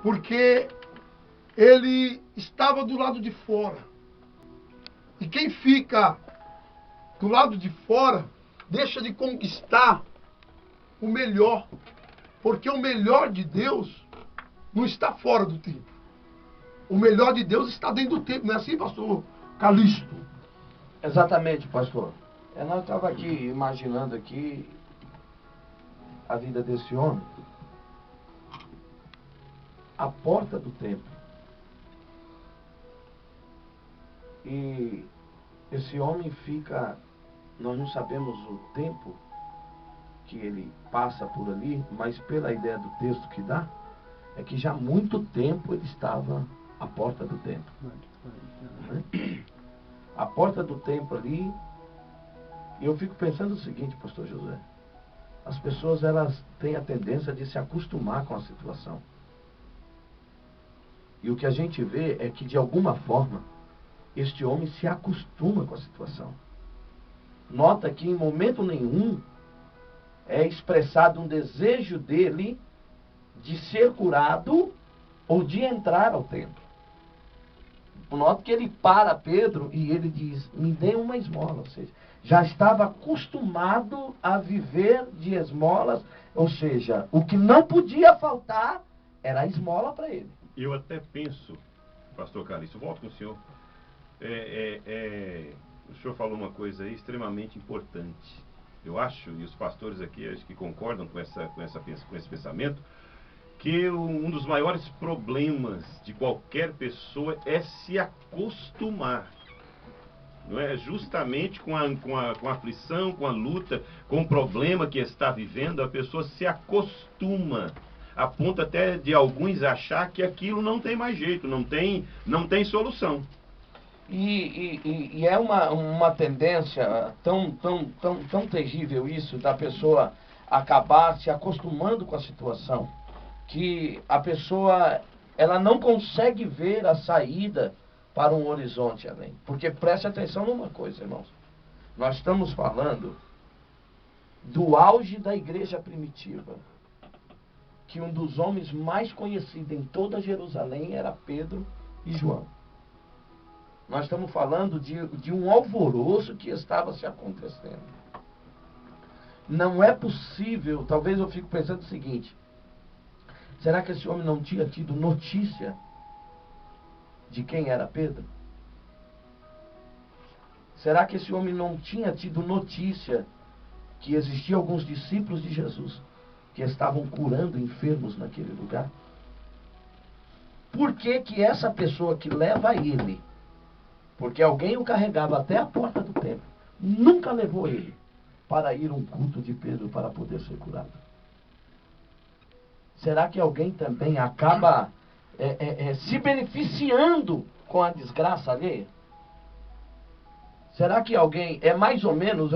porque ele estava do lado de fora. E quem fica do lado de fora deixa de conquistar o melhor, porque o melhor de Deus não está fora do templo. O melhor de Deus está dentro do templo, não é assim, pastor Calixto? Exatamente, pastor. Nós estávamos aqui imaginando aqui a vida desse homem, a porta do templo. E esse homem fica, nós não sabemos o tempo que ele passa por ali, mas pela ideia do texto que dá, é que já há muito tempo ele estava à porta do templo. A porta do templo ali, e eu fico pensando o seguinte, pastor José, as pessoas elas têm a tendência de se acostumar com a situação. E o que a gente vê é que de alguma forma, este homem se acostuma com a situação. Nota que em momento nenhum é expressado um desejo dele de ser curado ou de entrar ao templo. Nota que ele para Pedro e ele diz, me dê uma esmola. Ou seja, já estava acostumado a viver de esmolas, ou seja, o que não podia faltar era a esmola para ele. Eu até penso, pastor Calixto, volto com o senhor. O senhor falou uma coisa aí extremamente importante. Eu acho, e os pastores aqui acho que concordam com esse pensamento, que um dos maiores problemas de qualquer pessoa é se acostumar. Não é? Justamente com a aflição, com a luta, com o problema que está vivendo, a pessoa se acostuma. A ponto até de alguns achar que aquilo não tem mais jeito, não tem solução. E é uma tendência tão terrível isso, da pessoa acabar se acostumando com a situação, que a pessoa ela não consegue ver a saída para um horizonte além. Porque preste atenção numa coisa, irmãos. Nós estamos falando do auge da igreja primitiva, que um dos homens mais conhecidos em toda Jerusalém era Pedro e João. Nós estamos falando de um alvoroço que estava se acontecendo. Não é possível, talvez eu fico pensando o seguinte, será que esse homem não tinha tido notícia de quem era Pedro? Será que esse homem não tinha tido notícia que existiam alguns discípulos de Jesus que estavam curando enfermos naquele lugar? Por que que essa pessoa que leva ele, porque alguém o carregava até a porta do templo, nunca levou ele para ir a um culto de Pedro para poder ser curado? Será que alguém também acaba se beneficiando com a desgraça alheia? Será que alguém, é mais ou menos,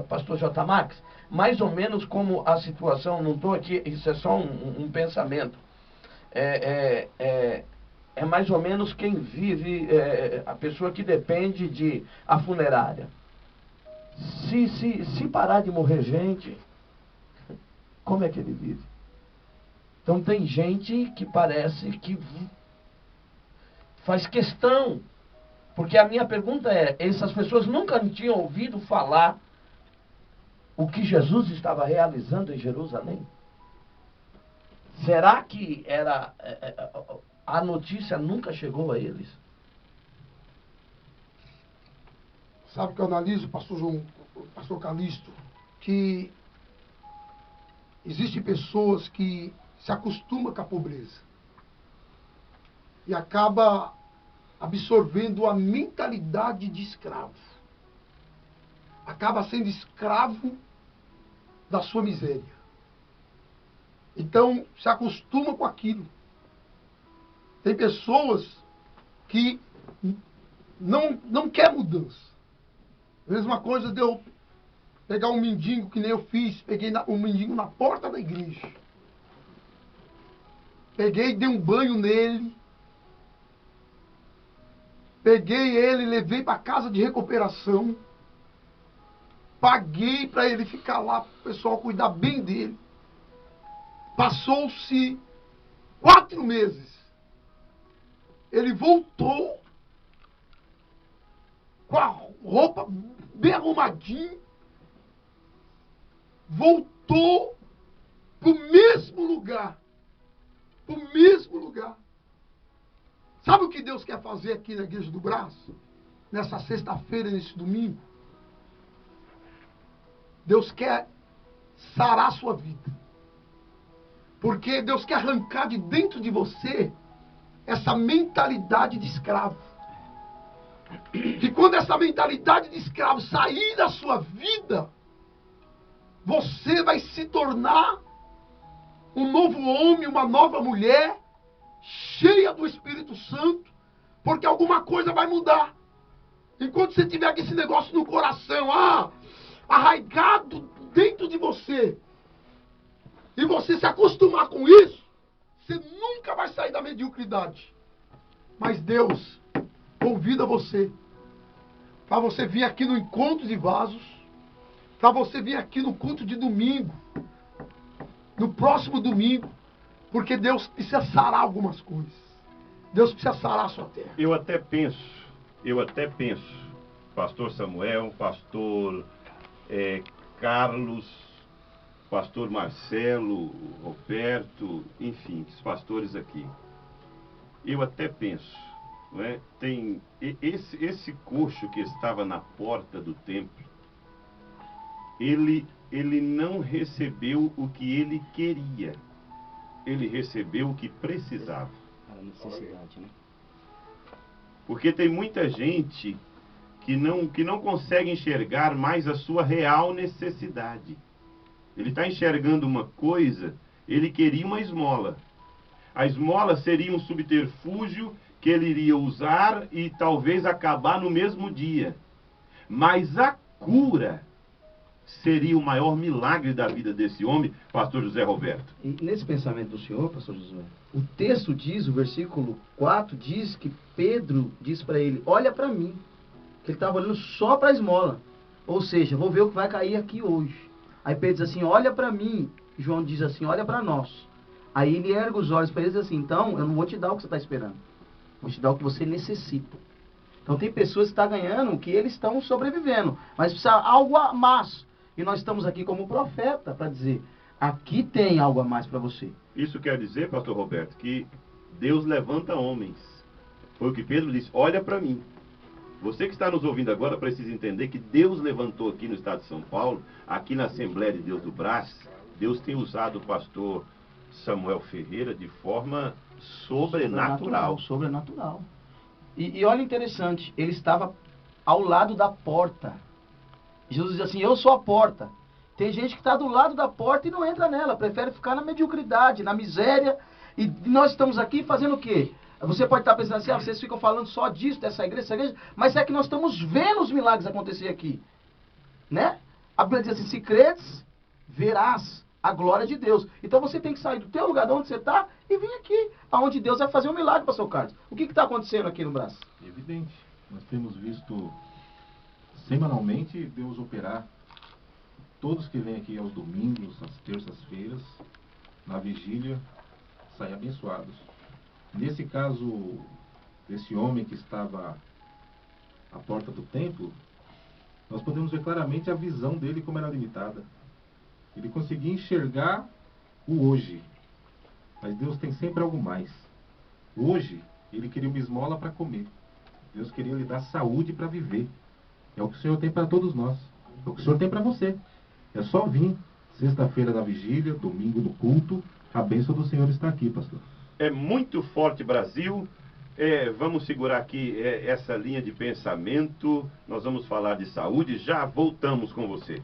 pastor J. Max, mais ou menos como a situação, não estou aqui, isso é só um pensamento, é mais ou menos quem vive, a pessoa que depende de a funerária. Se parar de morrer gente, como é que ele vive? Então tem gente que parece que faz questão, porque a minha pergunta é, essas pessoas nunca tinham ouvido falar o que Jesus estava realizando em Jerusalém? Será que a notícia nunca chegou a eles? Sabe o que eu analiso, pastor Calixto? Que existem pessoas que se acostumam com a pobreza e acaba absorvendo a mentalidade de escravo. Acaba sendo escravo da sua miséria. Então, se acostuma com aquilo. Tem pessoas que não quer mudança. Mesma coisa de eu pegar um mendigo, que nem eu fiz, peguei um mendigo na porta da igreja. Peguei, dei um banho nele. Peguei ele, levei para casa de recuperação. Paguei para ele ficar lá, para o pessoal cuidar bem dele. Passou-se 4 meses. ele voltou com a roupa bem arrumadinha, voltou para o mesmo lugar. Para o mesmo lugar. Sabe o que Deus quer fazer aqui na Igreja do Braço? Nessa sexta-feira, nesse domingo? Deus quer sarar a sua vida. Porque Deus quer arrancar de dentro de você essa mentalidade de escravo. E quando essa mentalidade de escravo sair da sua vida, você vai se tornar um novo homem, uma nova mulher, cheia do Espírito Santo, porque alguma coisa vai mudar. Enquanto você tiver esse negócio no coração, arraigado dentro de você, e você se acostumar com isso, você nunca vai sair da mediocridade. Mas Deus convida você para você vir aqui no encontro de vasos, para você vir aqui no culto de domingo, no próximo domingo, porque Deus precisa sarar algumas coisas. Deus precisa sarar a sua terra. Eu até penso, pastor Samuel, pastor Carlos, pastor Marcelo, Roberto, enfim, os pastores aqui. Eu até penso, não é? Tem esse coxo que estava na porta do templo, ele não recebeu o que ele queria, ele recebeu o que precisava. A necessidade, né? Porque tem muita gente que não consegue enxergar mais a sua real necessidade. Ele está enxergando uma coisa, ele queria uma esmola. A esmola seria um subterfúgio que ele iria usar e talvez acabar no mesmo dia. Mas a cura seria o maior milagre da vida desse homem, pastor José Roberto. E nesse pensamento do senhor, pastor José, o texto diz, o versículo 4, diz que Pedro diz para ele, olha para mim, que ele estava olhando só para a esmola. Ou seja, vou ver o que vai cair aqui hoje. Aí Pedro diz assim, olha para mim. João diz assim, olha para nós. Aí ele ergue os olhos para ele e diz assim, então eu não vou te dar o que você está esperando. Vou te dar o que você necessita. Então tem pessoas que estão ganhando que eles estão sobrevivendo, mas precisa algo a mais. E nós estamos aqui como profeta para dizer, aqui tem algo a mais para você. Isso quer dizer, pastor Roberto, que Deus levanta homens. Foi o que Pedro disse, olha para mim. Você que está nos ouvindo agora precisa entender que Deus levantou aqui no estado de São Paulo, aqui na Assembleia de Deus do Brás, Deus tem usado o pastor Samuel Ferreira de forma sobrenatural. Sobrenatural. E olha interessante, ele estava ao lado da porta. Jesus diz assim, eu sou a porta. Tem gente que está do lado da porta e não entra nela, prefere ficar na mediocridade, na miséria. E nós estamos aqui fazendo o quê? Você pode estar pensando assim, vocês ficam falando só disso, dessa igreja, mas é que nós estamos vendo os milagres acontecer aqui. Né? A Bíblia diz assim, se credes, verás a glória de Deus. Então você tem que sair do teu lugar de onde você está e vir aqui, aonde Deus vai fazer um milagre, pastor Carlos. O que está acontecendo aqui no Brás? Evidente. Nós temos visto semanalmente Deus operar. Todos que vêm aqui aos domingos, às terças-feiras, na vigília, saem abençoados. Nesse caso, desse homem que estava à porta do templo, nós podemos ver claramente a visão dele como era limitada. Ele conseguia enxergar o hoje, mas Deus tem sempre algo mais. Hoje, ele queria uma esmola para comer. Deus queria lhe dar saúde para viver. É o que o Senhor tem para todos nós. É o que o Senhor tem para você. É só vir, sexta-feira na vigília, domingo no culto, a bênção do Senhor está aqui, pastor. É muito forte, Brasil. Vamos segurar aqui essa linha de pensamento. Nós vamos falar de saúde. Já voltamos com você.